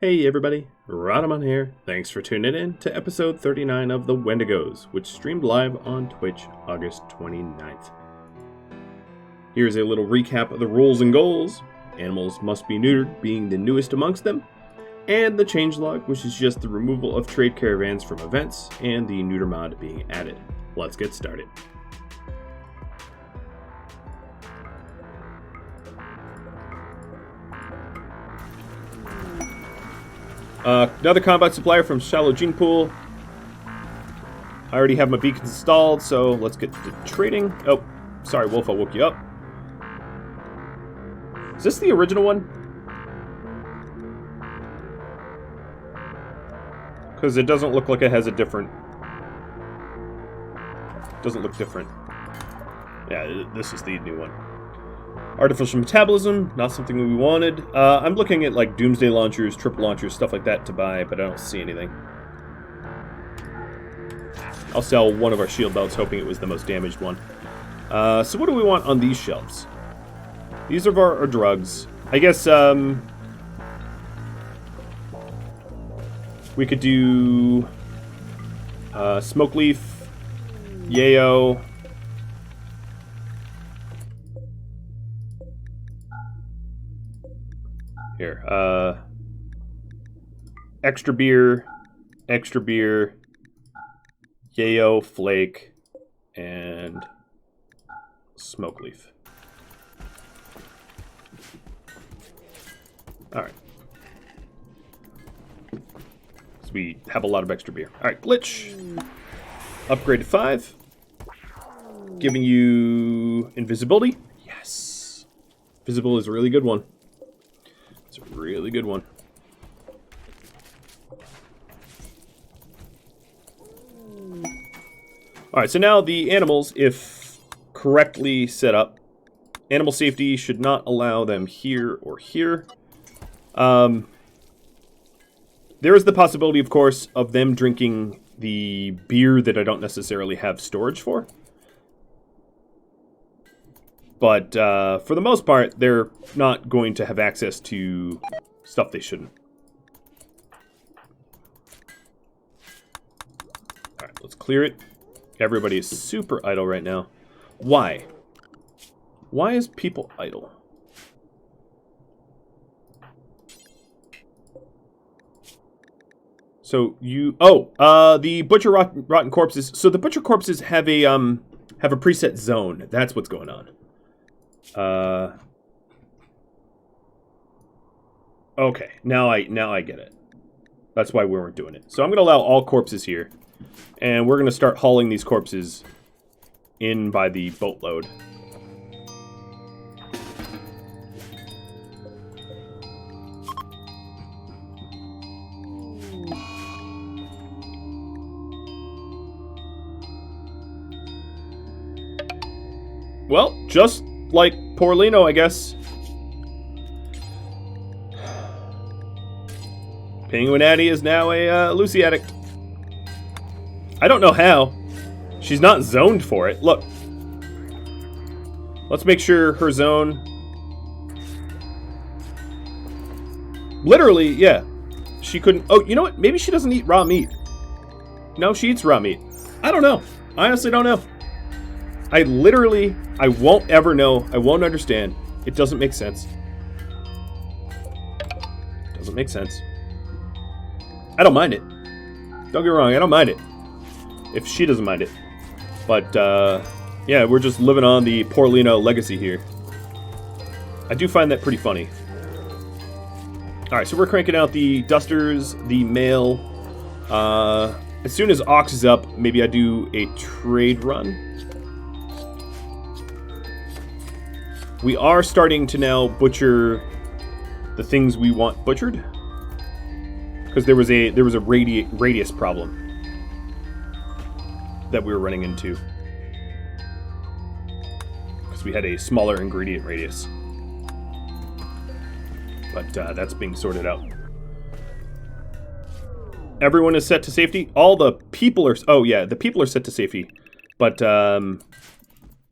Hey everybody, Rhadamant here. Thanks for tuning in to episode 39 of the Wendigos, which streamed live on Twitch August 29th. Here's a little recap of the rules and goals. Animals must be neutered, being the newest amongst them, and the changelog, which is just the removal of trade caravans from events, and the neuter mod being added. Let's get started. Another combat supplier from Shallow Gene Pool. I already have my beacons installed, so let's get to trading. Oh, sorry, Wolf, I woke you up. Is this the original one? Because it doesn't look like it has a different... Doesn't look different. Yeah, this is the new one. Artificial metabolism, not something we wanted. I'm looking at like doomsday launchers, triple launchers, stuff like that to buy, but I don't see anything. I'll sell one of our shield belts, hoping it was the most damaged one. So what do we want on these shelves? These are our drugs. I guess we could do smoke leaf, yayo. Here, extra beer, yayo, flake, and smoke leaf. Alright. So we have a lot of extra beer. Alright, glitch. Upgrade to 5. Giving you invisibility. Yes. Visible is a really good one. It's a really good one. Alright, so now the animals, if correctly set up, animal safety should not allow them here or here. There is the possibility, of course, of them drinking the beer that I don't necessarily have storage for. But for the most part, they're not going to have access to stuff they shouldn't. Alright, let's clear it. Everybody is super idle right now. Why? Why is people idle? So you... Oh, the butcher rotten corpses. So the butcher corpses have a preset zone. That's what's going on. Okay, now I get it. That's why we weren't doing it. So I'm going to allow all corpses here. And we're going to start hauling these corpses in by the boatload. Well, just like Porlino, I guess. Penguin Addie is now a Lucy addict. I don't know how. She's not zoned for it. Look. Let's make sure her zone... Literally, yeah. She couldn't... Oh, you know what? Maybe she doesn't eat raw meat. No, she eats raw meat. I don't know. I honestly don't know. I won't ever know. I won't understand. It doesn't make sense. Doesn't make sense. I don't mind it. Don't get me wrong, I don't mind it. If she doesn't mind it. But, yeah, we're just living on the Porlino legacy here. I do find that pretty funny. Alright, so we're cranking out the dusters, the mail. As soon as Ox is up, maybe I do a trade run. We are starting to now butcher the things we want butchered. Because there was a radius problem that we were running into. Because we had a smaller ingredient radius. But that's being sorted out. Everyone is set to safety. All the people are... Oh, yeah, the people are set to safety. But the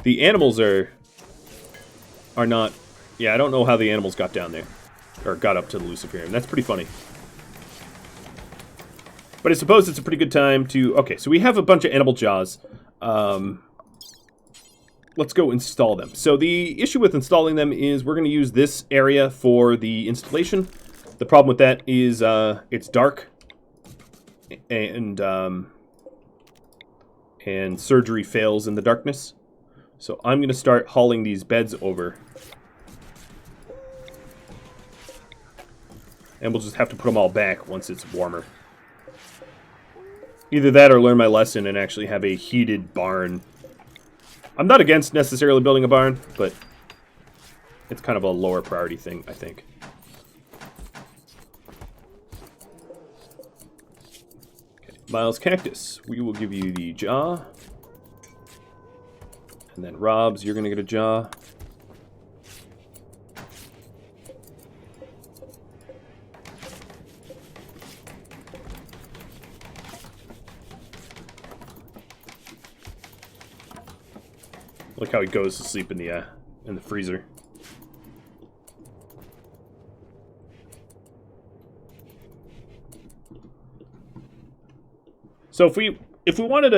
animals are not... Yeah, I don't know how the animals got down there. Or got up to the Luciferium. That's pretty funny. But I suppose it's a pretty good time to... Okay, so we have a bunch of animal jaws. Let's go install them. So the issue with installing them is we're going to use this area for the installation. The problem with that is it's dark. And surgery fails in the darkness. So I'm going to start hauling these beds over. And we'll just have to put them all back once it's warmer. Either that or learn my lesson and actually have a heated barn. I'm not against necessarily building a barn, but it's kind of a lower priority thing, I think. Okay, Miles Cactus, we will give you the jaw. And then Robs, you're going to get a jaw. Look how he goes to sleep in the freezer. So if we wanted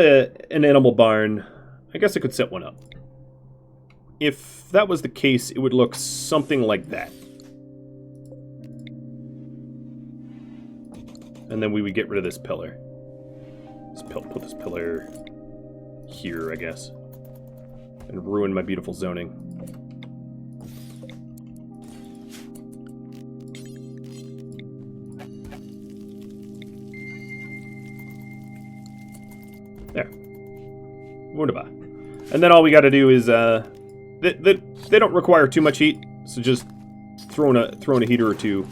an animal barn, I guess I could set one up. If that was the case, it would look something like that. And then we would get rid of this pillar. Put this pillar here, I guess. And ruin my beautiful zoning. There. Wunderbar. And then all we got to do is they don't require too much heat, so just throw in a heater or two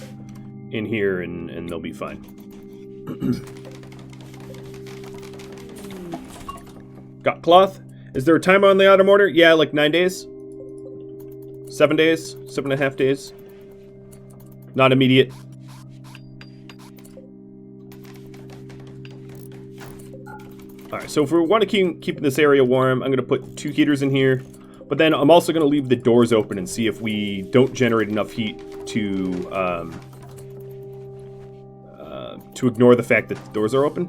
in here and they'll be fine. Got cloth. Is there a timer on the item order? Yeah, like 9 days. 7 days. 7.5 days. Not immediate. Alright, so if we want to keep this area warm, I'm going to put 2 heaters in here. But then I'm also going to leave the doors open and see if we don't generate enough heat to ignore the fact that the doors are open.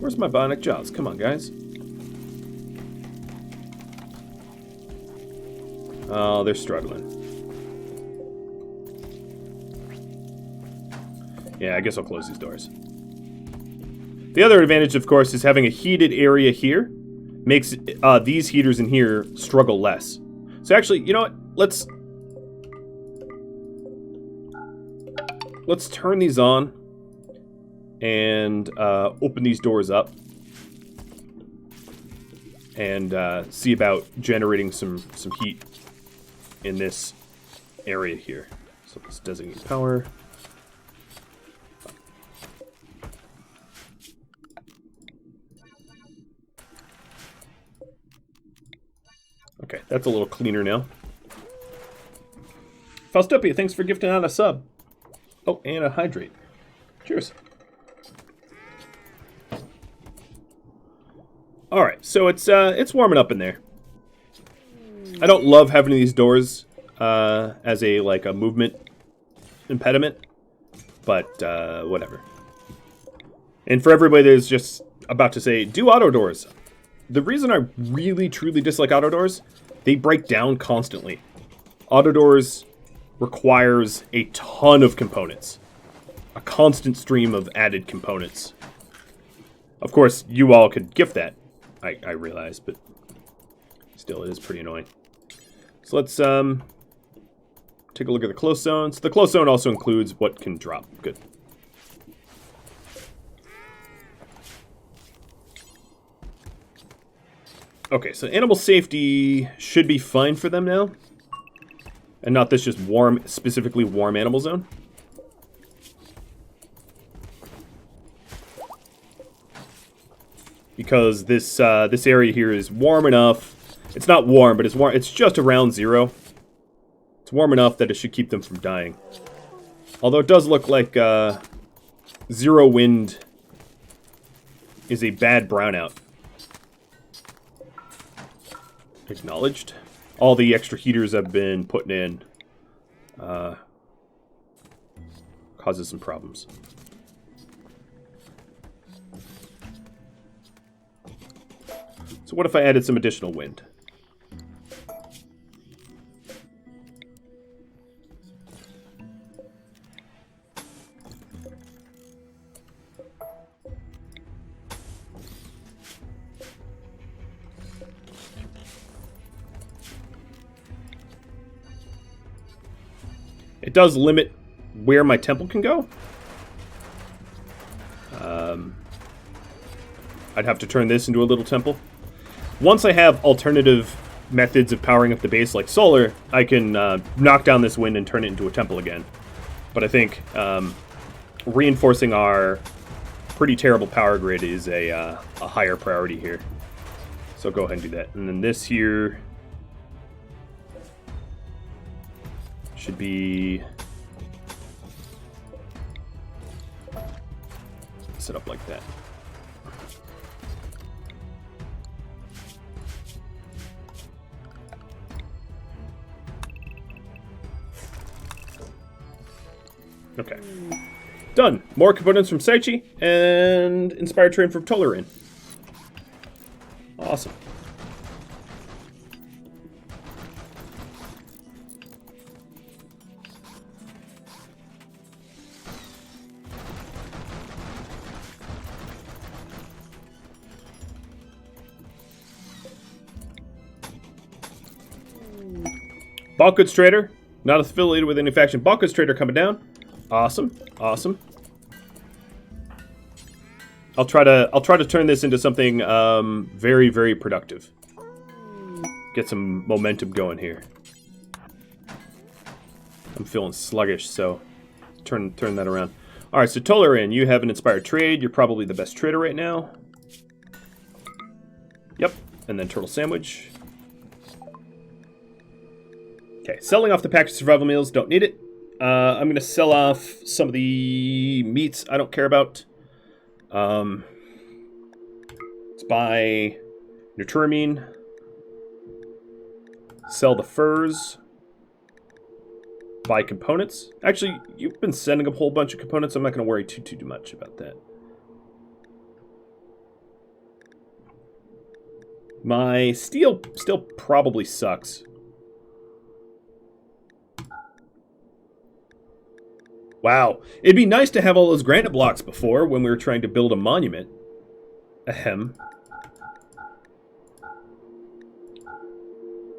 Where's my bionic jaws? Come on, guys. Oh, they're struggling. Yeah, I guess I'll close these doors. The other advantage, of course, is having a heated area here makes these heaters in here struggle less. So actually, you know what? Let's turn these on and open these doors up and see about generating some heat in this area here. So let's designate power. Okay, that's a little cleaner now. Faustopia, thanks for gifting out a sub. Oh, and a hydrate. Cheers. Alright, so it's warming up in there. I don't love having these doors as a movement impediment, but whatever. And for everybody that's just about to say, do auto doors. The reason I really, truly dislike auto doors, they break down constantly. Auto doors requires a ton of components. A constant stream of added components. Of course, you all could gift that, I realize, but still, it is pretty annoying. So let's take a look at the close zone. So the close zone also includes what can drop. Good. Okay, so animal safety should be fine for them now. And not this just warm, specifically warm animal zone. Because this area here is warm enough. It's not warm, but it's warm. It's just around 0. It's warm enough that it should keep them from dying. Although it does look like 0 wind is a bad brownout. Acknowledged. All the extra heaters I've been putting in causes some problems. So what if I added some additional wind? It does limit where my temple can go. I'd have to turn this into a little temple. Once I have alternative methods of powering up the base like solar, I can knock down this wind and turn it into a temple again. But I think reinforcing our pretty terrible power grid is a higher priority here. So go ahead and do that. And then this here should be set up like that. Okay. Done. More components from Saichi and inspired terrain from Toleran. Awesome. Bulk goods trader, not affiliated with any faction. Bulk goods trader coming down. Awesome, awesome. I'll try to turn this into something very, very productive. Get some momentum going here. I'm feeling sluggish, so turn that around. All right, so Toleran, you have an inspired trade. You're probably the best trader right now. Yep, and then turtle sandwich. Okay, selling off the packaged survival meals. Don't need it. I'm going to sell off some of the meats I don't care about. Let's buy Nuturamine. Sell the furs. Buy components. Actually, you've been sending a whole bunch of components. I'm not going to worry too much about that. My steel still probably sucks. Wow. It'd be nice to have all those granite blocks before when we were trying to build a monument. Ahem.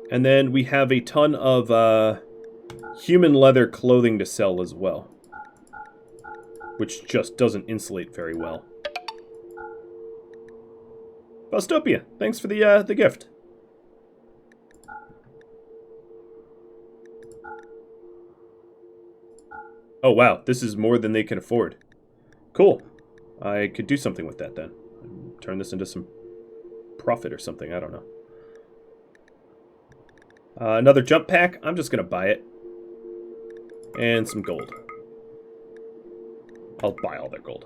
And then we have a ton of human leather clothing to sell as well. Which just doesn't insulate very well. Bostopia, thanks for the gift. Oh, wow. This is more than they can afford. Cool. I could do something with that, then. Turn this into some profit or something. I don't know. Another jump pack. I'm just going to buy it. And some gold. I'll buy all their gold.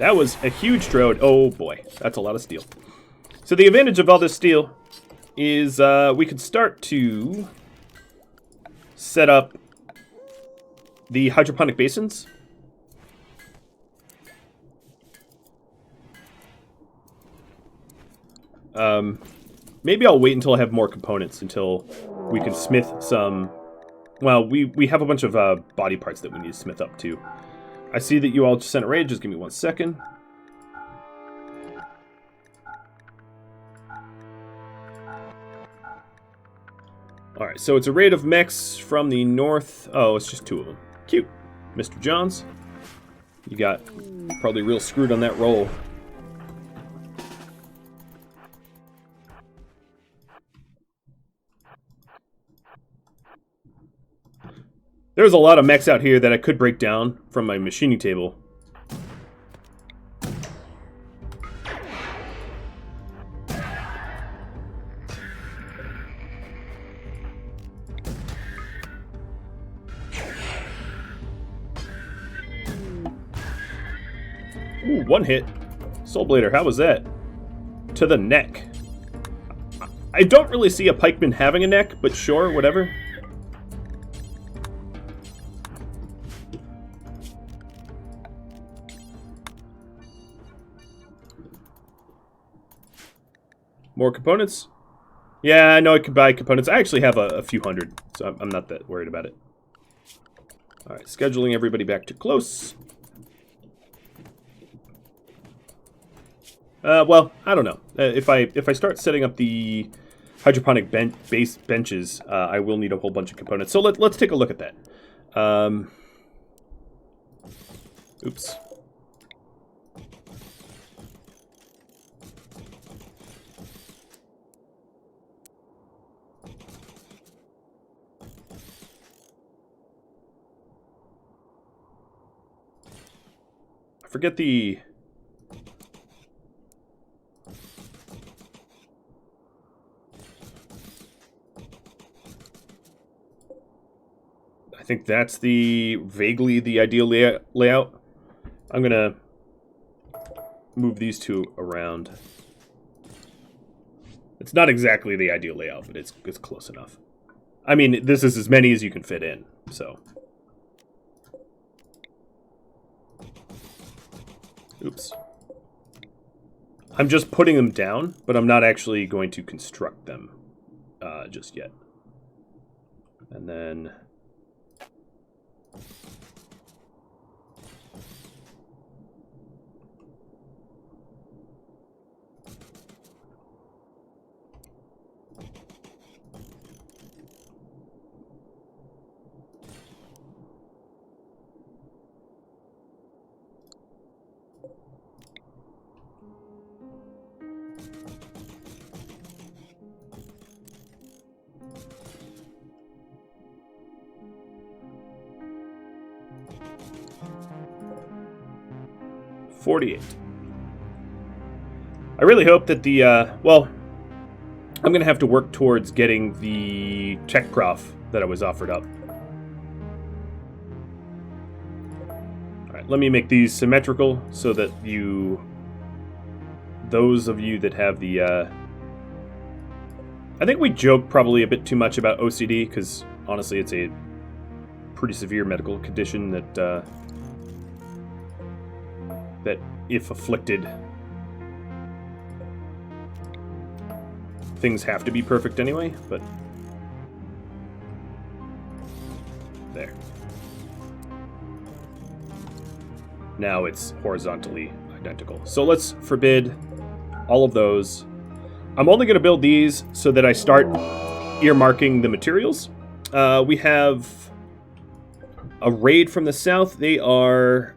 That was a huge trode. Oh, boy. That's a lot of steel. So the advantage of all this steel is we could start to set up the hydroponic basins. Maybe I'll wait until I have more components, until we can smith some... Well, we have a bunch of body parts that we need to smith up, too. I see that you all just sent a raid. Just give me 1 second. Alright, so it's a raid of mechs from the north. Oh, it's just 2 of them. Cute. Mr. Johns. You got probably real screwed on that roll. There's a lot of mechs out here that I could break down from my machining table. Ooh, 1 hit. Soul Blader, how was that? To the neck. I don't really see a pikeman having a neck, but sure, whatever. More components? Yeah, I know I could buy components. I actually have a few hundred, so I'm not that worried about it. Alright, scheduling everybody back to close. Well, I don't know. If I start setting up the hydroponic base benches, I will need a whole bunch of components. So let's take a look at that. Oops. I forget the... I think that's vaguely the ideal layout. I'm gonna move these two around. It's not exactly the ideal layout, but it's close enough. I mean, this is as many as you can fit in, so. Oops. I'm just putting them down, but I'm not actually going to construct them just yet. And then... $48. I really hope that the, well, I'm going to have to work towards getting the tech-prof that I was offered up. Alright, let me make these symmetrical so that those of you that have the, I think we joke probably a bit too much about OCD, because honestly it's a pretty severe medical condition that, that if afflicted, things have to be perfect anyway, but there. Now it's horizontally identical. So let's forbid all of those. I'm only going to build these so that I start earmarking the materials. We have a raid from the south. They are...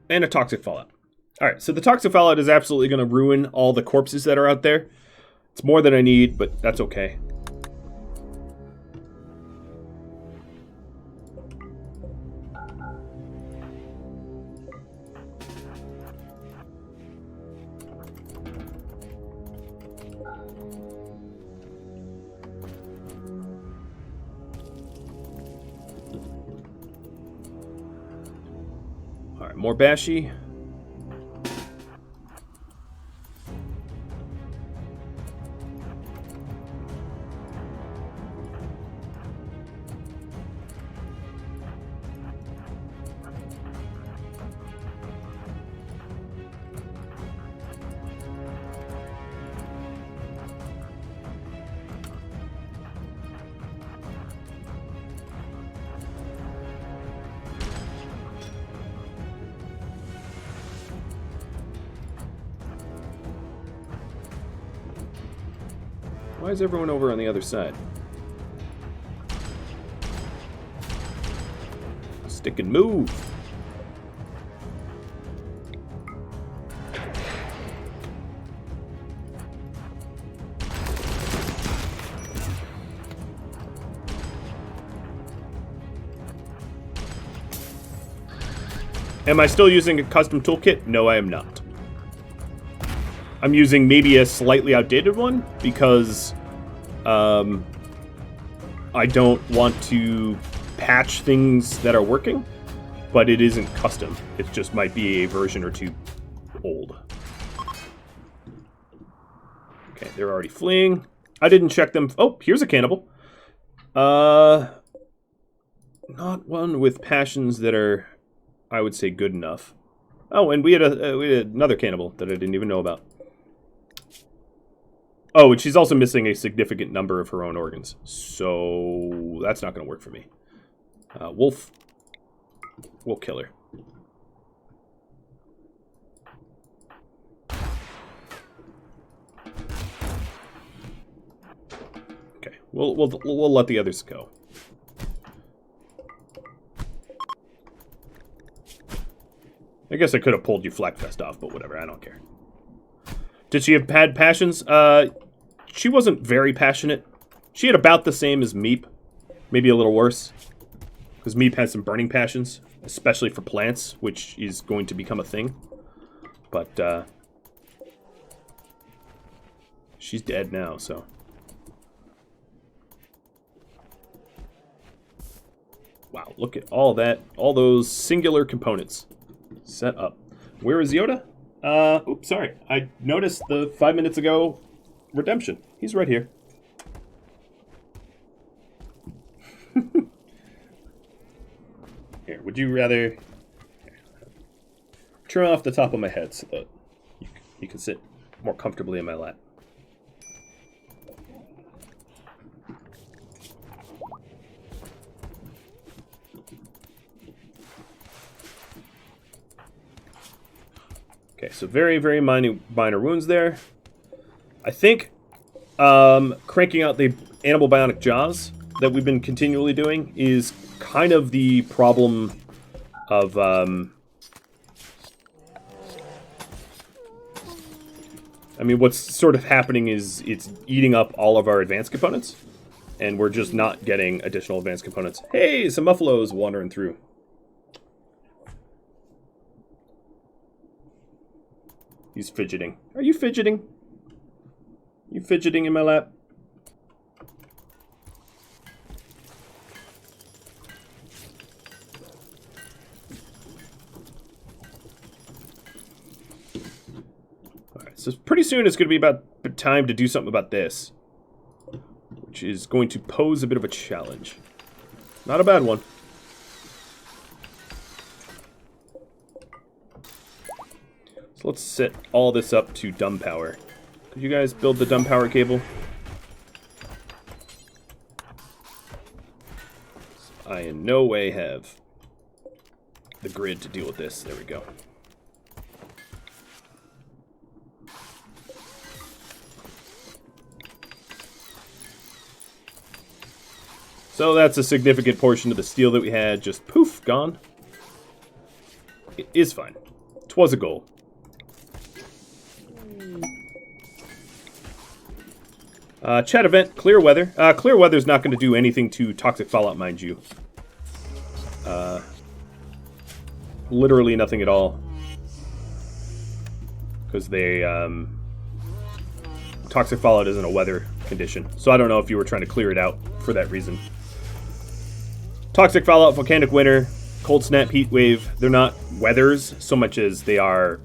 and a toxic fallout. Alright, so the toxic fallout is absolutely going to ruin all the corpses that are out there. It's more than I need, but that's okay. Alright, more Bashi. Why is everyone over on the other side? Stick and move. Am I still using a custom toolkit? No, I am not. I'm using maybe a slightly outdated one because I don't want to patch things that are working, but it isn't custom. It just might be a version or two old. Okay, they're already fleeing. I didn't check them. Oh, here's a cannibal. Not one with passions that are, I would say, good enough. Oh, and we had another cannibal that I didn't even know about. Oh, and she's also missing a significant number of her own organs. So that's not going to work for me. Wolf. We'll kill her. Okay, we'll let the others go. I guess I could have pulled you Flakfest off, but whatever, I don't care. Did she have had passions? She wasn't very passionate. She had about the same as Meep. Maybe a little worse. Because Meep has some burning passions. Especially for plants, which is going to become a thing. But, she's dead now, so. Wow, look at all that. All those singular components set up. Where is Yoda? Oops, sorry. I noticed the 5 minutes ago redemption. He's right here. Here, would you rather trim off the top of my head so that you can sit more comfortably in my lap? Okay, so very, very minor wounds there. I think cranking out the animal bionic jaws that we've been continually doing is kind of the problem of I mean, what's sort of happening is it's eating up all of our advanced components, and we're just not getting additional advanced components. Hey, some muffalos wandering through. He's fidgeting. Are you fidgeting? You fidgeting in my lap? Alright, so pretty soon it's going to be about time to do something about this. Which is going to pose a bit of a challenge. Not a bad one. So let's set all this up to dumb power. Could you guys build the dumb power cable? I in no way have the grid to deal with this. There we go. So that's a significant portion of the steel that we had. Just poof, gone. It is fine. 'Twas a goal. Chat event, clear weather. Clear weather's not going to do anything to toxic fallout, mind you. Literally nothing at all. Because they, toxic fallout isn't a weather condition. So I don't know if you were trying to clear it out for that reason. Toxic fallout, volcanic winter, cold snap, heat wave. They're not weathers so much as they are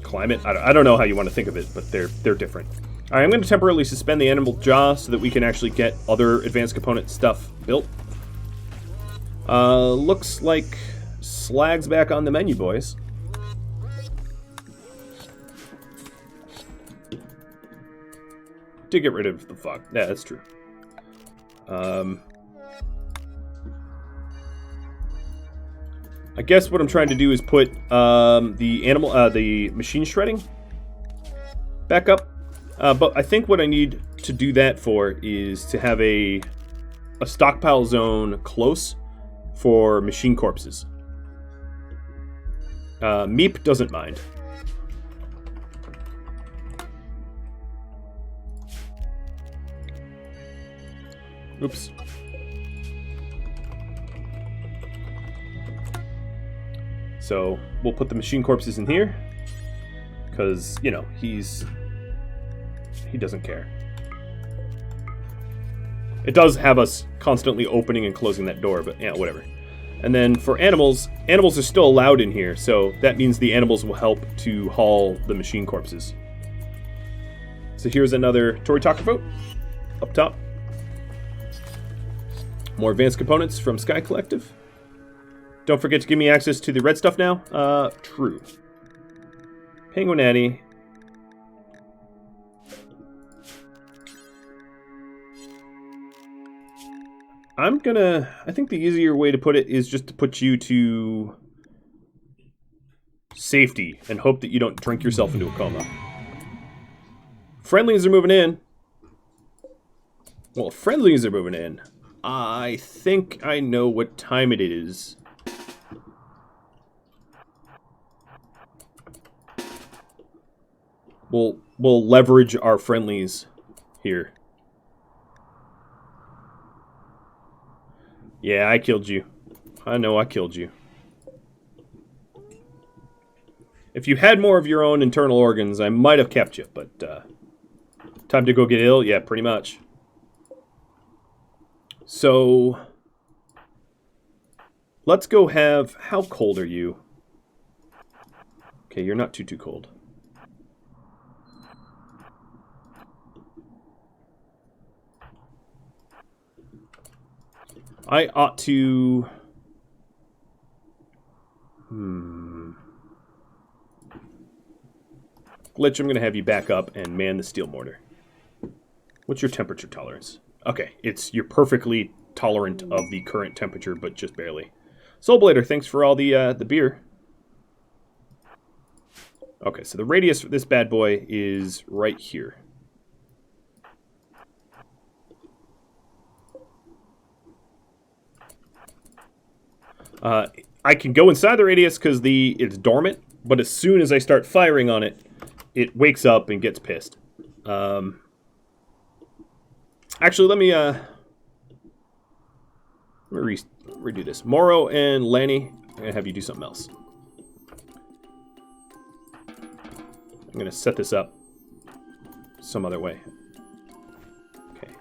climate. I don't know how you want to think of it, but they're different. Alright, I'm going to temporarily suspend the animal jaw so that we can actually get other advanced component stuff built. Looks like slag's back on the menu, boys. Did get rid of the fog. Yeah, that's true. I guess what I'm trying to do is put the machine shredding back up. But I think what I need to do that for is to have a stockpile zone close for machine corpses. Meep doesn't mind. Oops. So we'll put the machine corpses in here because, you know, he doesn't care. It does have us constantly opening and closing that door, but yeah, whatever. And then for animals are still allowed in here, so that means the animals will help to haul the machine corpses. So here's another Tori Talker up top. More advanced components from Sky Collective. Don't forget to give me access to the red stuff now. True. Penguin Addy. I think the easier way to put it is just to put you to safety and hope that you don't drink yourself into a coma. Friendlies are moving in. Well, friendlies are moving in. I think I know what time it is. We'll leverage our friendlies here. Yeah, I killed you. I know I killed you. If you had more of your own internal organs, I might have kept you, but time to go get ill? Yeah, pretty much. So, let's go have... How cold are you? Okay, you're not too cold. I ought to... Glitch, I'm going to have you back up and man the steel mortar. What's your temperature tolerance? Okay, you're perfectly tolerant of the current temperature, but just barely. Soulblader, thanks for all the beer. Okay, so the radius for this bad boy is right here. I can go inside the radius because it's dormant, but as soon as I start firing on it, it wakes up and gets pissed. Actually, let me redo this. Morrow and Lanny, I'm going to have you do something else. I'm going to set this up some other way. Okay.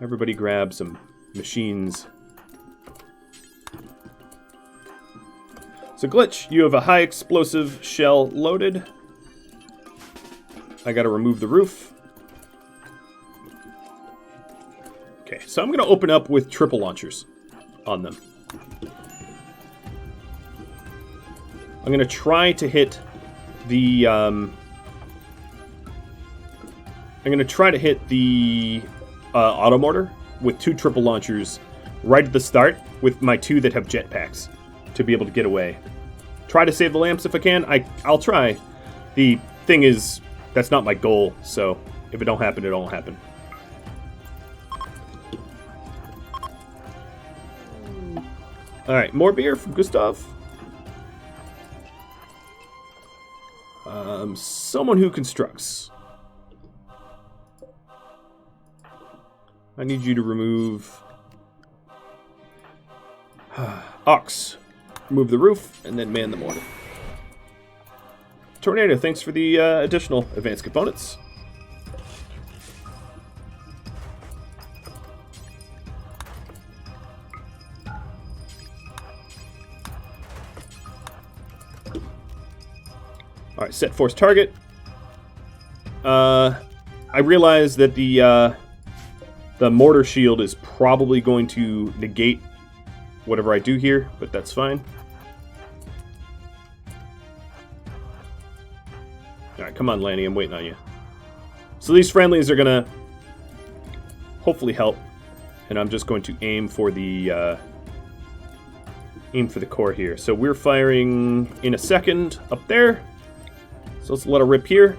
Everybody grab some machines. So Glitch, you have a high explosive shell loaded. I gotta remove the roof. Okay, so I'm gonna open up with triple launchers on them. I'm gonna try to hit the auto mortar with 2 triple launchers right at the start with my 2 that have jetpacks to be able to get away. Try to save the lamps if I can. I'll try. The thing is, that's not my goal, so if it don't happen, it don't happen. Alright, more beer from Gustav. Someone who constructs. I need you to remove... Ox. Remove the roof, and then man the mortar. Tornado, thanks for the additional advanced components. Alright, set force target. I realize that the mortar shield is probably going to negate whatever I do here, but that's fine. Alright, come on, Lanny, I'm waiting on you. So these friendlies are gonna hopefully help, and I'm just going to aim for the core here. So we're firing in a second up there. So let's let it rip here.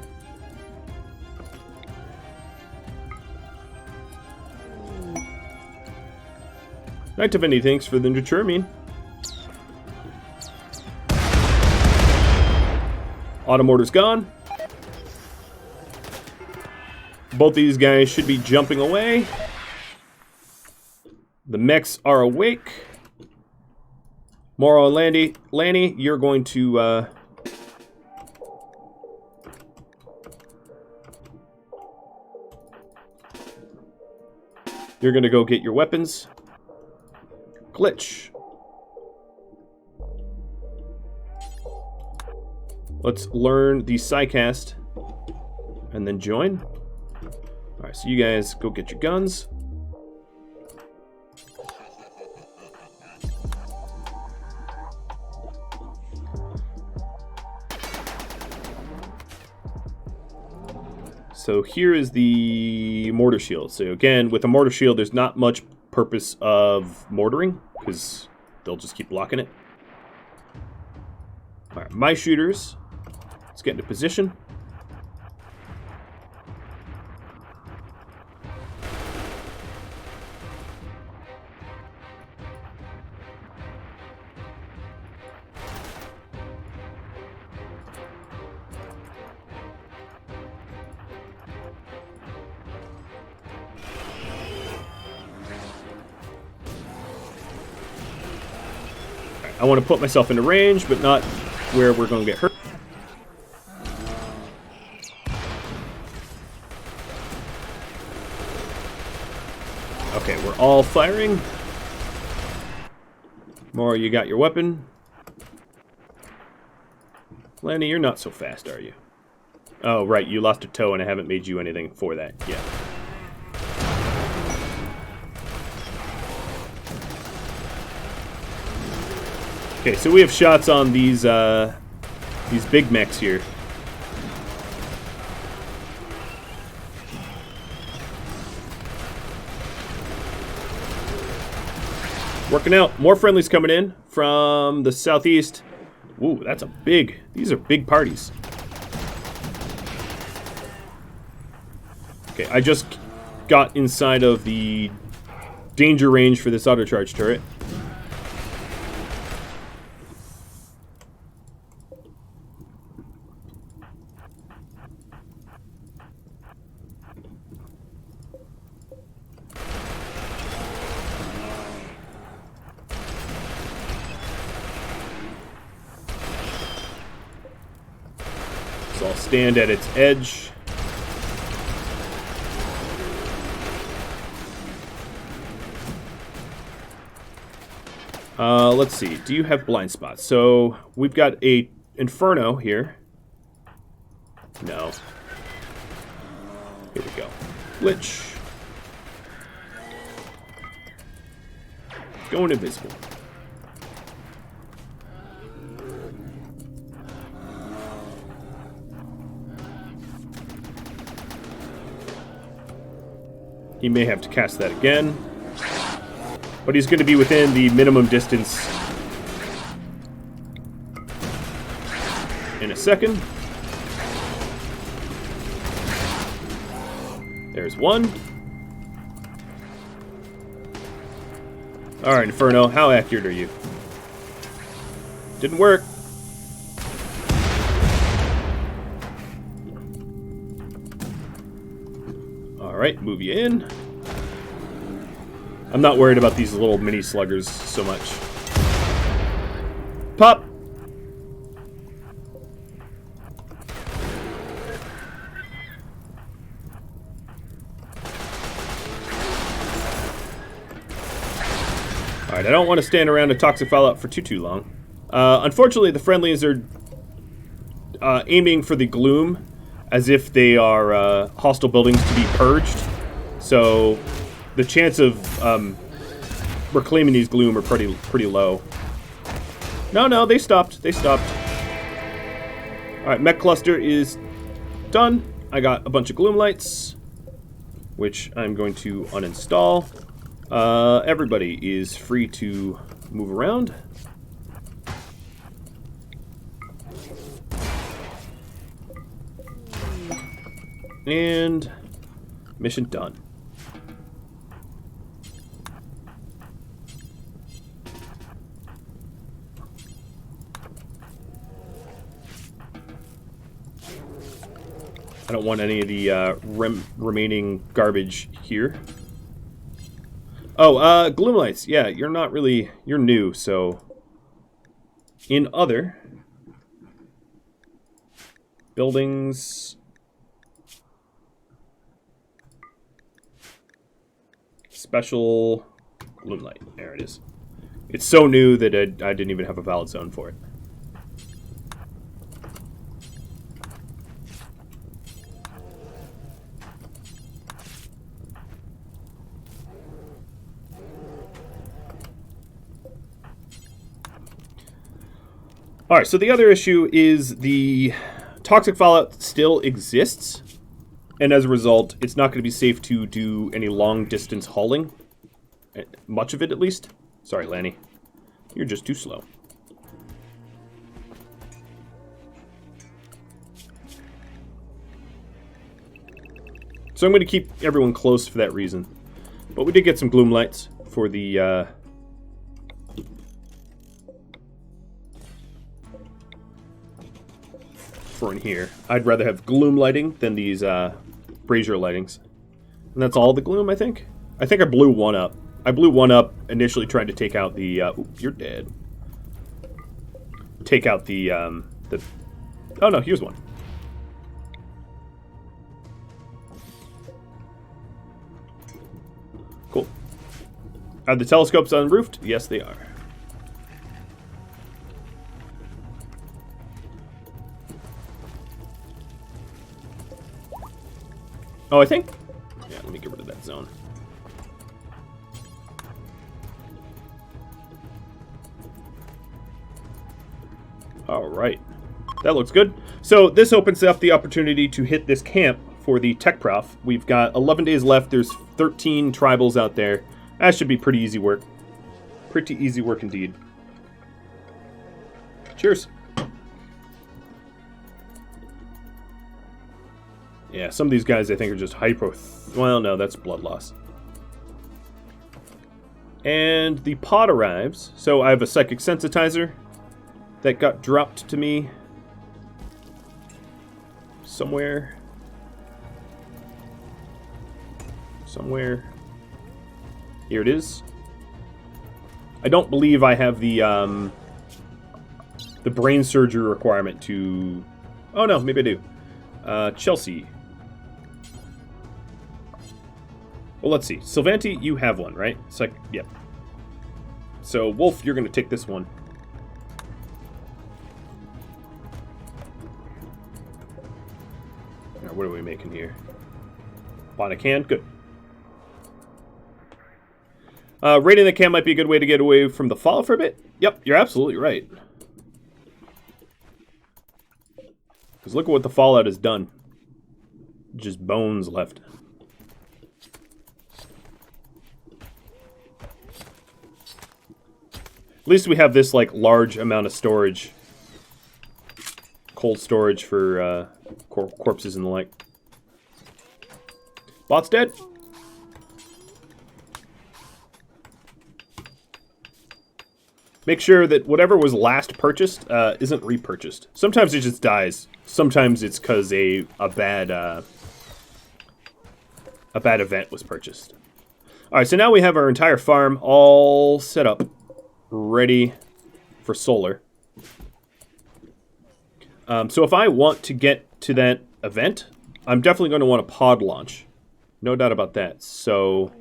Night Divinity, thanks for the Nutriamine. Automortar's gone. Both these guys should be jumping away. The mechs are awake. Morrow and Lanny, you're going to... You're going to go get your weapons. Glitch. Let's learn the Psycast and then join. Alright, so you guys go get your guns. So here is the mortar shield. So again, with the mortar shield, there's not much purpose of mortaring, because they'll just keep blocking it. Alright, my shooters. Let's get into position. I want to put myself into range, but not where we're going to get hurt. Okay, we're all firing. More, you got your weapon. Lanny, you're not so fast, are you? Oh, right, you lost a toe and I haven't made you anything for that yet. Okay, so we have shots on these big mechs here. Working out. More friendlies coming in from the southeast. Ooh, that's a big... These are big parties. Okay, I just got inside of the danger range for this auto charge turret. So I'll stand at its edge. Let's see. Do you have blind spots? So we've got a Inferno here. No. Here we go. Glitch. Going invisible. He may have to cast that again. But he's going to be within the minimum distance in a second. There's one. Alright, Inferno, how accurate are you? Didn't work. Alright, move you in. I'm not worried about these little mini sluggers so much. Pop! Alright, I don't want to stand around a toxic fallout for too long. Unfortunately, the friendlies are aiming for the Gloom as if they are hostile buildings to be purged. So the chance of reclaiming these Gloom are pretty low. No, they stopped. They stopped. Alright, Mech Cluster is done. I got a bunch of Gloom lights, which I'm going to uninstall. Everybody is free to move around. And mission done. I don't want any of the remaining garbage here. Oh, Gloom lights. Yeah, you're not really... You're new, so... In other... Buildings... Special... Gloom light. There it is. It's so new that I didn't even have a valid zone for it. Alright, so the other issue is the toxic fallout still exists, and as a result, it's not going to be safe to do any long-distance hauling. Much of it, at least. Sorry, Lanny. You're just too slow. So I'm going to keep everyone close for that reason. But we did get some gloom lights for the... for in here. I'd rather have gloom lighting than these brazier lightings. And that's all the gloom, I think? I think I blew one up. I blew one up initially trying to take out the... Oops, you're dead. Take out the... Oh no, here's one. Cool. Are the telescopes unroofed? Yes, they are. Oh, I think... Yeah, let me get rid of that zone. Alright. That looks good. So this opens up the opportunity to hit this camp for the tech-prof. We've got 11 days left. There's 13 tribals out there. That should be pretty easy work. Pretty easy work indeed. Cheers. Yeah, some of these guys I think are just hypo... Well, no, that's blood loss. And the pod arrives. So I have a psychic sensitizer that got dropped to me somewhere. Here it is. I don't believe I have the brain surgery requirement to... Oh no, maybe I do. Chelsea. Well, let's see. Sylvanti, you have one, right? Yep. So, Wolf, you're going to take this one. Now, what are we making here? Bonic can? Good. Raiding the camp might be a good way to get away from the fall for a bit. Yep, you're absolutely right. Because look at what the fallout has done. Just bones left. At least we have this, like, large amount of storage. Cold storage for corpses and the like. Bot's dead. Make sure that whatever was last purchased isn't repurchased. Sometimes it just dies. Sometimes it's because a bad event was purchased. All right, so now we have our entire farm all set up, ready for solar. So if I want to get to that event, I'm definitely going to want a pod launch. No doubt about that. So...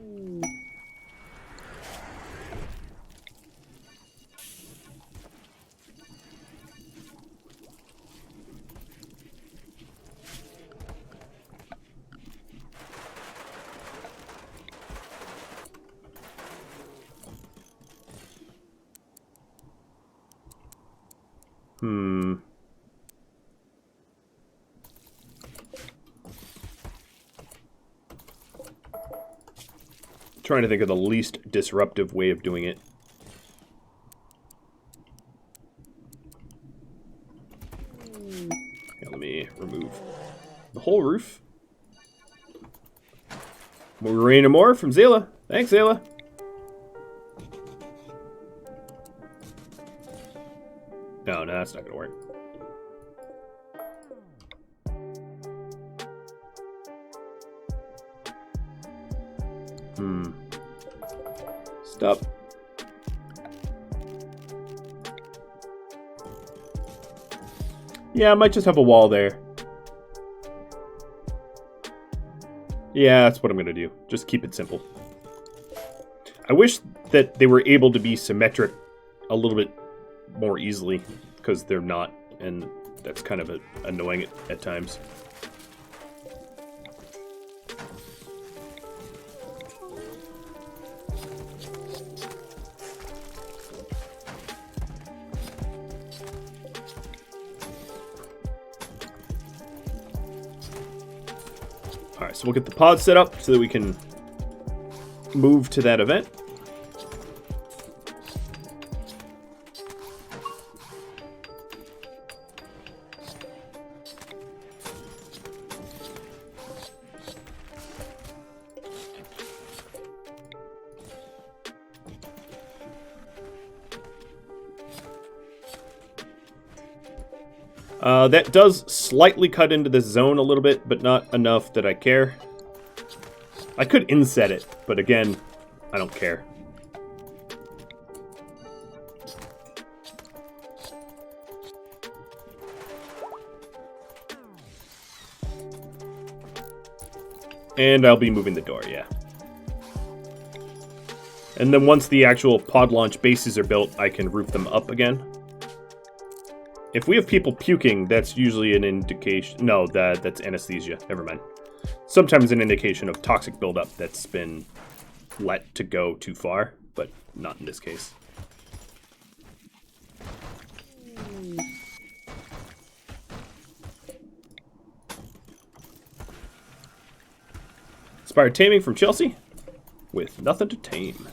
Trying to think of the least disruptive way of doing it. Okay, let me remove the whole roof. More rain and more from Zayla. Thanks, Zayla. No, that's not gonna work. Stop. Yeah, I might just have a wall there. Yeah, that's what I'm gonna do. Just keep it simple. I wish that they were able to be symmetric a little bit more easily, because they're not, and that's kind of annoying at times. Alright, so we'll get the pod set up so that we can move to that event. That does slightly cut into this zone a little bit, but not enough that I care. I could inset it, but again, I don't care. And I'll be moving the door, yeah. And then once the actual pod launch bases are built, I can roof them up again. If we have people puking, that's usually an indication... No, that's anesthesia. Never mind. Sometimes an indication of toxic buildup that's been let to go too far, but not in this case. Inspired taming from Chelsea with nothing to tame.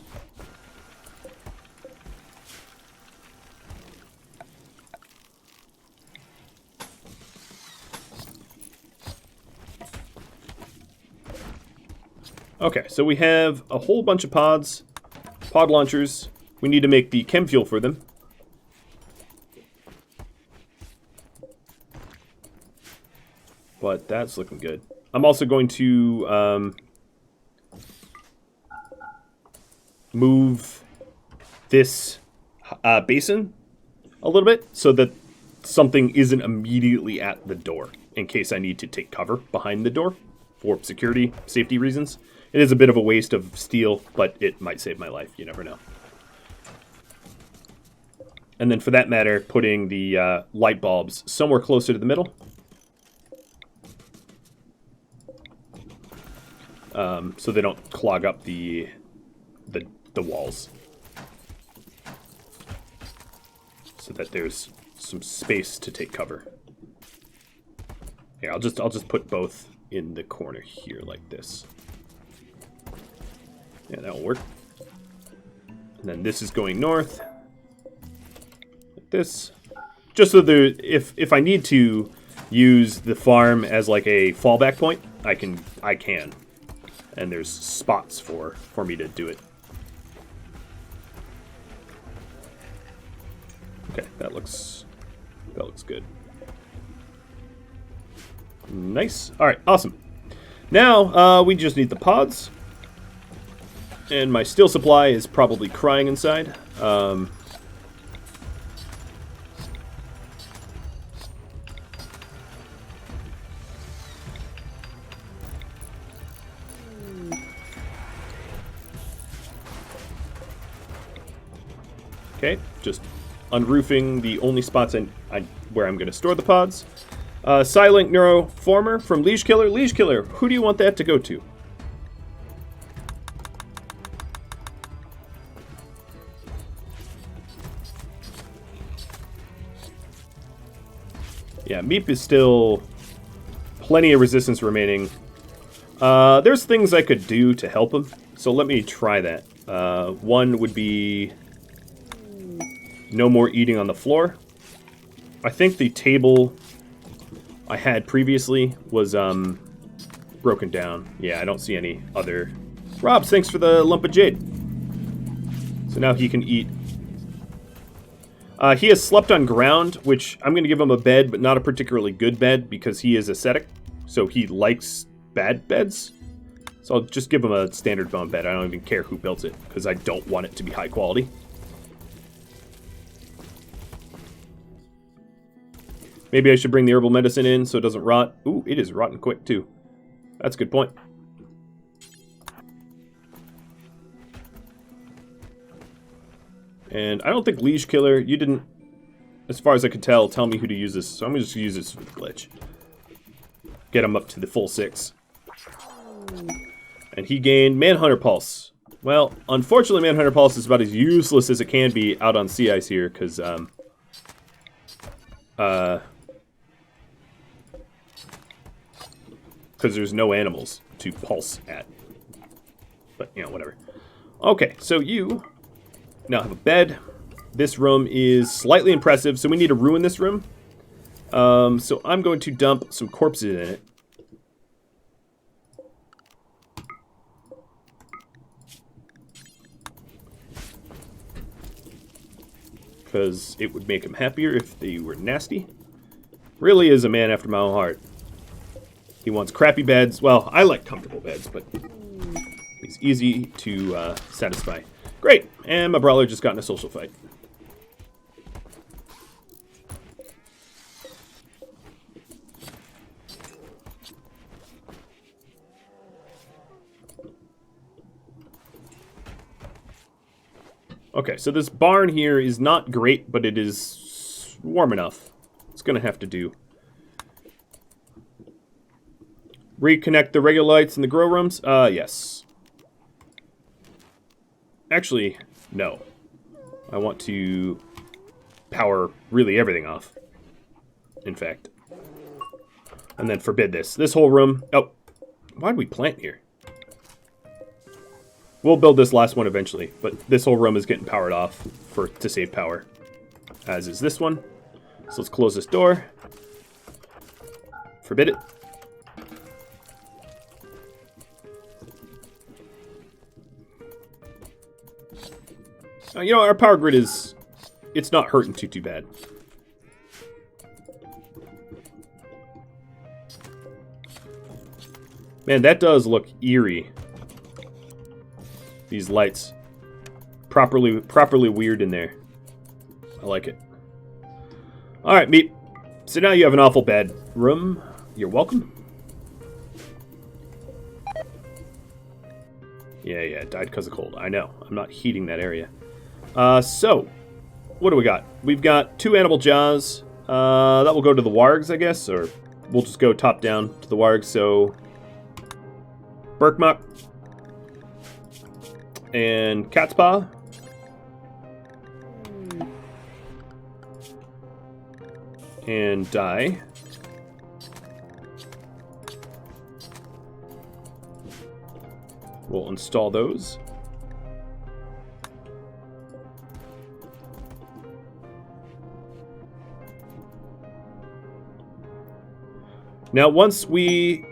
Okay, so we have a whole bunch of pods, pod launchers. We need to make the chem fuel for them. But that's looking good. I'm also going to move this basin a little bit so that something isn't immediately at the door in case I need to take cover behind the door for security, safety reasons. It is a bit of a waste of steel, but it might save my life. You never know. And then for that matter, putting the light bulbs somewhere closer to the middle. So they don't clog up the walls. So that there's some space to take cover. Here, I'll just put both in the corner here like this. Yeah, that'll work. And then this is going north. Like this. Just so there, if I need to use the farm as like a fallback point, I can. And there's spots for me to do it. Okay, that looks good. Nice. All right, awesome. Now we just need the pods. And my steel supply is probably crying inside. Okay, just unroofing the only spots where I'm going to store the pods. Silent Neuroformer from Liege Killer. Liege Killer, who do you want that to go to? Yeah, Meep is still plenty of resistance remaining. There's things I could do to help him, so let me try that. One would be no more eating on the floor. I think the table I had previously was broken down. Yeah, I don't see any other... Robs, thanks for the lump of jade. So now he can eat. He has slept on ground, which I'm going to give him a bed, but not a particularly good bed because he is ascetic. So he likes bad beds. So I'll just give him a standard bone bed. I don't even care who builds it because I don't want it to be high quality. Maybe I should bring the herbal medicine in so it doesn't rot. Ooh, it is rotten quick too. That's a good point. And I don't think Liege Killer, you didn't, as far as I could tell me who to use this. So I'm going to just use this with glitch. Get him up to the full 6. And he gained Manhunter Pulse. Well, unfortunately Manhunter Pulse is about as useless as it can be out on sea ice here, because there's no animals to pulse at. But, you know, whatever. Okay, so you now have a bed. This room is slightly impressive, so we need to ruin this room. So I'm going to dump some corpses in it. Because it would make him happier if they were nasty. Really is a man after my own heart. He wants crappy beds. Well, I like comfortable beds, but he's easy to satisfy. Great, and my brawler just got in a social fight. Okay, so this barn here is not great, but it is warm enough. It's gonna have to do. Reconnect the regular lights in the grow rooms? Yes. Actually, no. I want to power really everything off. In fact. And then forbid this. This whole room... Oh, why did we plant here? We'll build this last one eventually, but this whole room is getting powered off to save power. As is this one. So let's close this door. Forbid it. You know, our power grid is... It's not hurting too bad. Man, that does look eerie. These lights. Properly weird in there. I like it. Alright, Meat. So now you have an awful bad room. You're welcome. Yeah, it died because of cold. I know. I'm not heating that area. So, what do we got? We've got 2 animal jaws. That will go to the wargs, I guess, or we'll just go top down to the wargs. So, Berkmuck and Cat's Paw. And Die. We'll install those. Now, once we...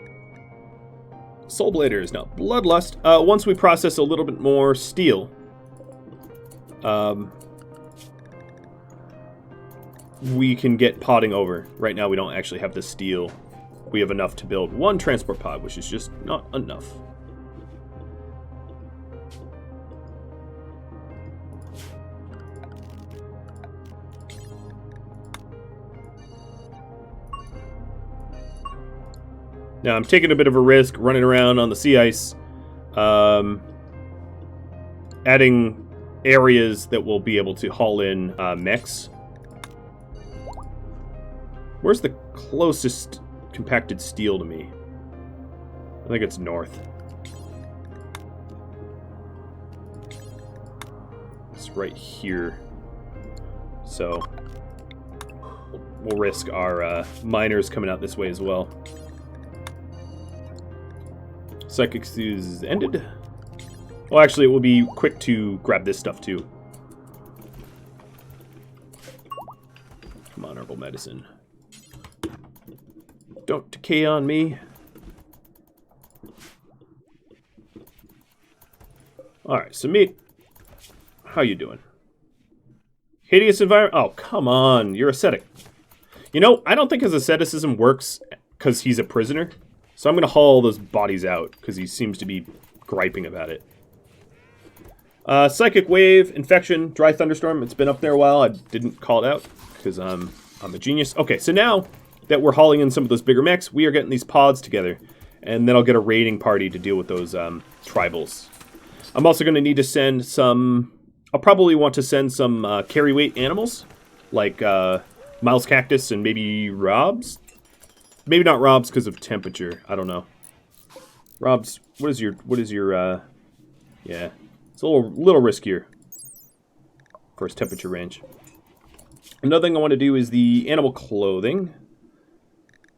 Soul Bladers, now Bloodlust. Once we process a little bit more steel, we can get podding over. Right now, we don't actually have the steel. We have enough to build 1 transport pod, which is just not enough. Now, I'm taking a bit of a risk running around on the sea ice, adding areas that will be able to haul in mechs. Where's the closest compacted steel to me? I think it's north. It's right here. So, we'll risk our miners coming out this way as well. Psychic Fuse ended. Well, actually, it will be quick to grab this stuff, too. Come on, herbal medicine. Don't decay on me. Alright, so Meat. How you doing? Hideous environment? Oh, come on. You're ascetic. You know, I don't think his asceticism works because he's a prisoner. So I'm going to haul those bodies out, because he seems to be griping about it. Psychic Wave, Infection, Dry Thunderstorm. It's been up there a while. I didn't call it out, because I'm a genius. Okay, so now that we're hauling in some of those bigger mechs, we are getting these pods together. And then I'll get a raiding party to deal with those tribals. I'm also going to need to send some... I'll probably want to send some carry weight animals, like Miles Cactus and maybe Robs. Maybe not Robs because of temperature. I don't know. Robs, what is your yeah. It's a little riskier for its temperature range. Another thing I want to do is the animal clothing.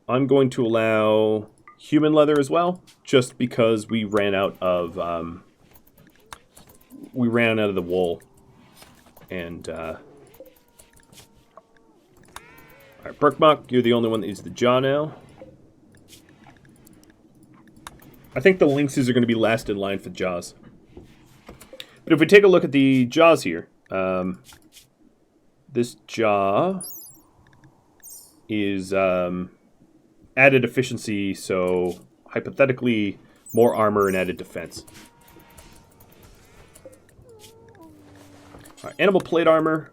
I'm going to allow human leather as well, just because we ran out of the wool. And alright, Berkmuck, you're the only one that needs the jaw now. I think the lynxes are going to be last in line for jaws. But if we take a look at the jaws here, this jaw is added efficiency, so hypothetically more armor and added defense. Alright, animal plate armor.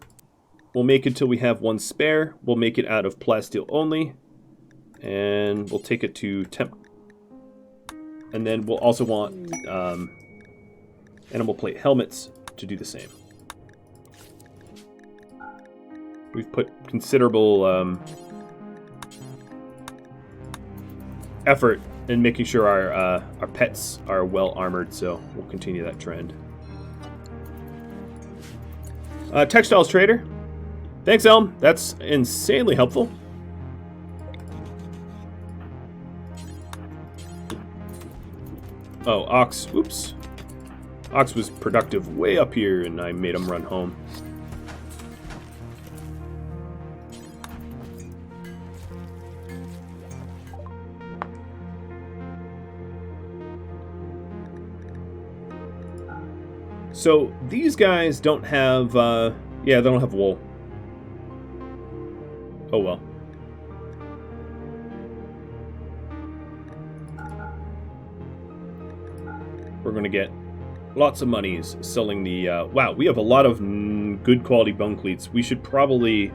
We'll make it till we have one spare. We'll make it out of plasteel only. And we'll take it to temp. And then we'll also want animal plate helmets to do the same. We've put considerable effort in making sure our pets are well armored, so we'll continue that trend. Textiles trader. Thanks, Elm. That's insanely helpful. Oh, Ox. Oops. Ox was productive way up here, and I made him run home. So, these guys don't have, yeah, they don't have wool. Oh well. We're going to get lots of monies selling the, wow, we have a lot of good quality bone cleats. We should probably,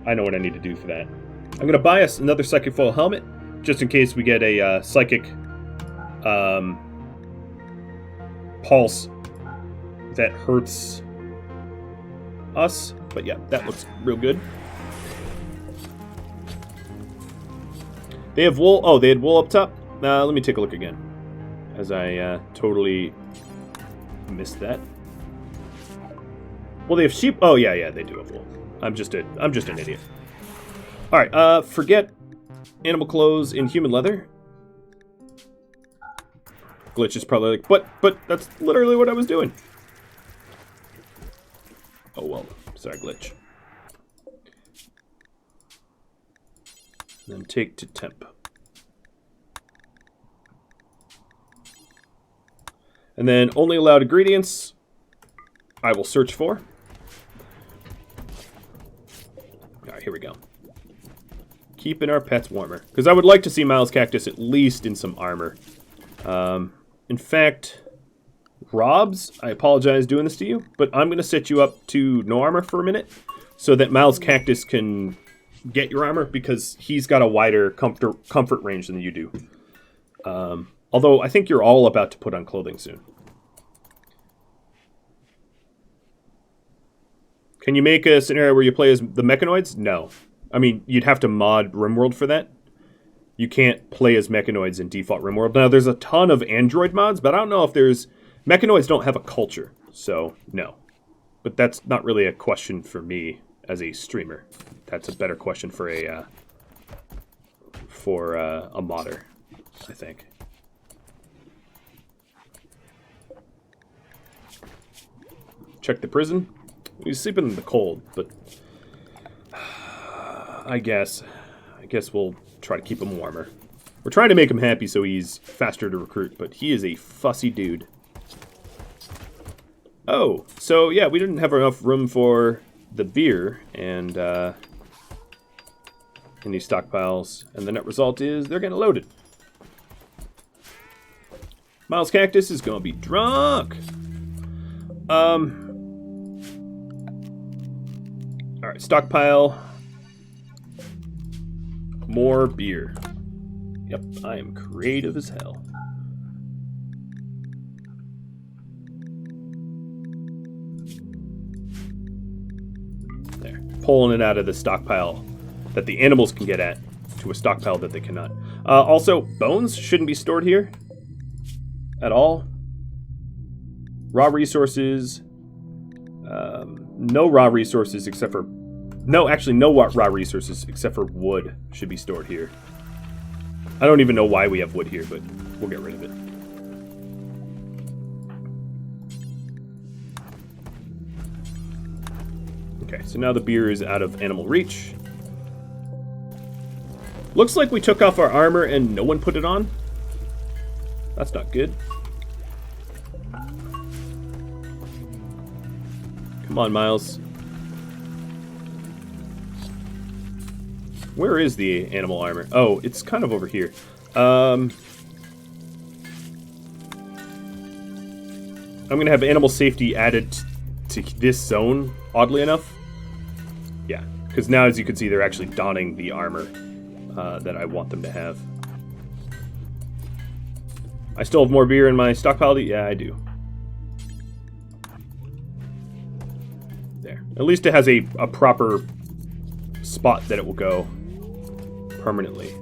I know what I need to do for that. I'm going to buy us another psychic foil helmet, just in case we get a psychic pulse that hurts us. But yeah, that looks real good. They have wool. Oh, they had wool up top? Let me take a look again, as I totally missed that. Well, they have sheep. Oh, yeah, they do have wool. I'm just an idiot. All right, forget animal clothes in human leather. Glitch is probably like, but that's literally what I was doing. Oh well, sorry, Glitch. Then take to temp. And then only allowed ingredients I will search for. Alright, here we go. Keeping our pets warmer. Because I would like to see Miles Cactus at least in some armor. In fact, Robs, I apologize doing this to you, but I'm going to set you up to no armor for a minute so that Miles Cactus can get your armor, because he's got a wider comfort range than you do. Although I think you're all about to put on clothing soon. Can you make a scenario where you play as the mechanoids? No. I mean, you'd have to mod RimWorld for that. You can't play as mechanoids in default RimWorld. Now, there's a ton of Android mods, but I don't know if there's... Mechanoids don't have a culture, so no. But that's not really a question for me as a streamer. That's a better question for a modder, I think. Check the prison. He's sleeping in the cold, but I guess we'll try to keep him warmer. We're trying to make him happy so he's faster to recruit, but he is a fussy dude. Oh, so yeah, we didn't have enough room for the beer and in these stockpiles, and the net result is they're getting loaded. Miles Cactus is gonna be drunk. Alright, stockpile. More beer. Yep, I am creative as hell. There. Pulling it out of the stockpile that the animals can get at to a stockpile that they cannot. Also, bones shouldn't be stored here at all. Raw resources. No raw resources except for... No, actually, no raw resources except for wood should be stored here. I don't even know why we have wood here, but we'll get rid of it. Okay, so now the beer is out of animal reach. Looks like we took off our armor and no one put it on. That's not good. Come on, Miles. Where is the animal armor? Oh, it's kind of over here. I'm going to have animal safety added to this zone, oddly enough. Yeah, because now, as you can see, they're actually donning the armor that I want them to have. I still have more beer in my stockpile. Yeah, I do. There. At least it has a proper spot that it will go permanently.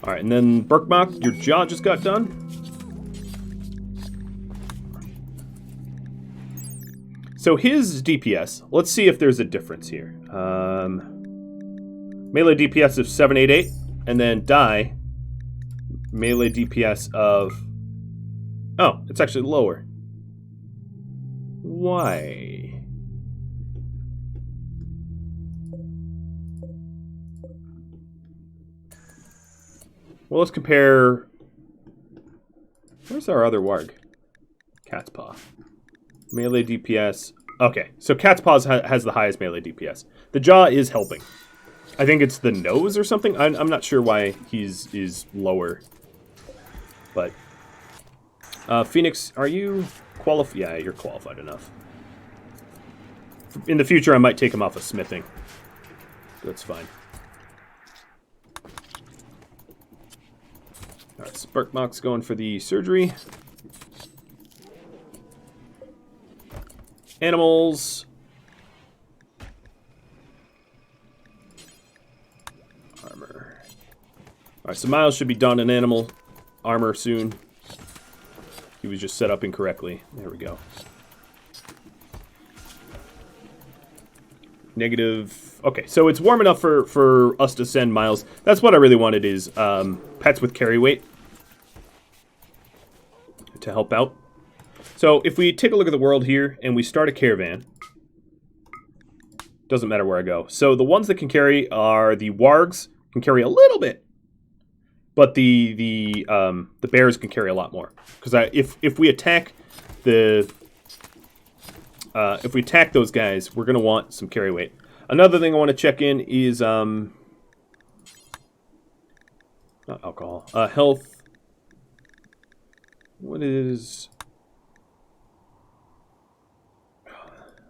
Alright, and then Berkbach, your jaw just got done. So his DPS, let's see if there's a difference here. Melee DPS of 788, and then die, melee DPS of... Oh, it's actually lower. Why? Well, let's compare... Where's our other warg? Cat's Paw. Melee DPS. Okay, so Cat's Paw has the highest melee DPS. The jaw is helping. I think it's the nose or something. I'm not sure why he's lower. But Phoenix, are you qualified? Yeah, you're qualified enough. In the future, I might take him off of smithing. That's fine. All right, Sparkmock's going for the surgery. Animals. Armor. Alright, so Miles should be done in animal armor soon. He was just set up incorrectly. There we go. Negative. Okay, so it's warm enough for us to send Miles. That's what I really wanted, is pets with carry weight to help out. So if we take a look at the world here and we start a caravan, doesn't matter where I go. So the ones that can carry are the wargs, can carry a little bit, but the bears can carry a lot more. Because if we attack those guys, we're gonna want some carry weight. Another thing I want to check in is not alcohol, health. What is?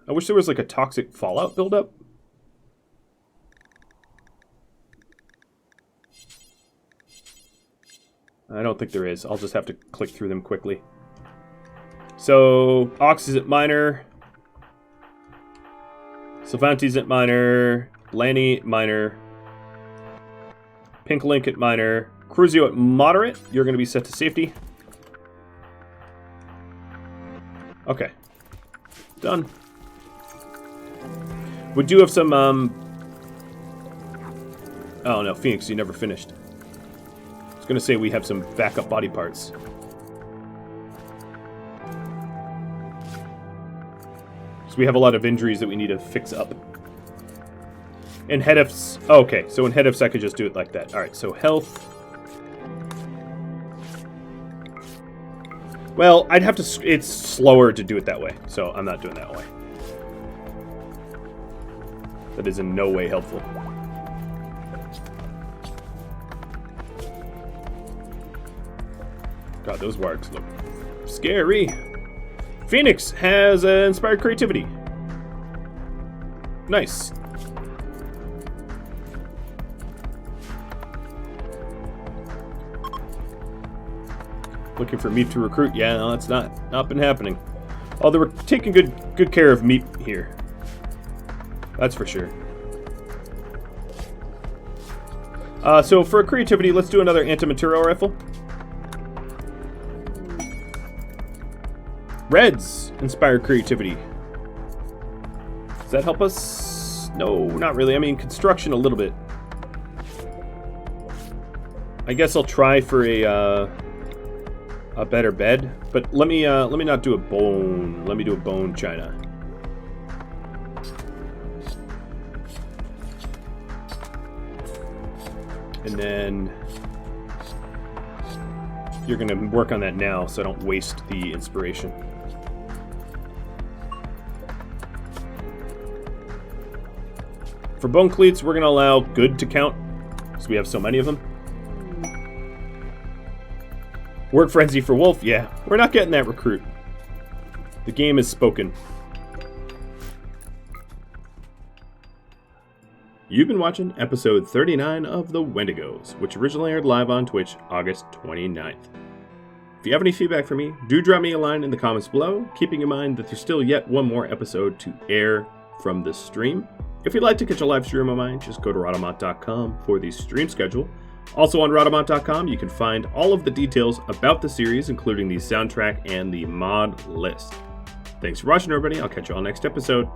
I wish there was like a toxic fallout buildup. I don't think there is. I'll just have to click through them quickly. So, Ox is at minor. Sylvanti's at minor. Lanny, minor. Pink Link at minor. Cruzio at moderate. You're going to be set to safety. Okay. Done. We do have some, Oh, no, Phoenix, you never finished. I was going to say we have some backup body parts. So we have a lot of injuries that we need to fix up. And head-ifs... Oh, okay, so in head-ifs I could just do it like that. Alright, so health... Well, I'd have to... It's slower to do it that way, so I'm not doing that way. That is in no way helpful. God, those wargs look scary. Phoenix has inspired creativity. Nice. Looking for Meep to recruit. Yeah, no, that's not been happening. Although we're taking good care of Meep here. That's for sure. So for creativity, let's do another anti-material rifle. Reds inspire creativity. Does that help us? No, not really. I mean, construction a little bit. I guess I'll try for a better bed, but let me not do a bone. Let me do a bone china. And then you're going to work on that now so I don't waste the inspiration. For bone cleats, we're going to allow good to count, because we have so many of them. Word frenzy for wolf, yeah, we're not getting that recruit. The game is spoken. You've been watching episode 39 of The Wendigos, which originally aired live on Twitch August 29th. If you have any feedback for me, do drop me a line in the comments below, keeping in mind that there's still yet one more episode to air from this stream. If you'd like to catch a live stream of mine, just go to Rhadamant.com for the stream schedule. Also on Rhadamant.com, you can find all of the details about the series, including the soundtrack and the mod list. Thanks for watching, everybody. I'll catch you all next episode.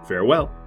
Farewell.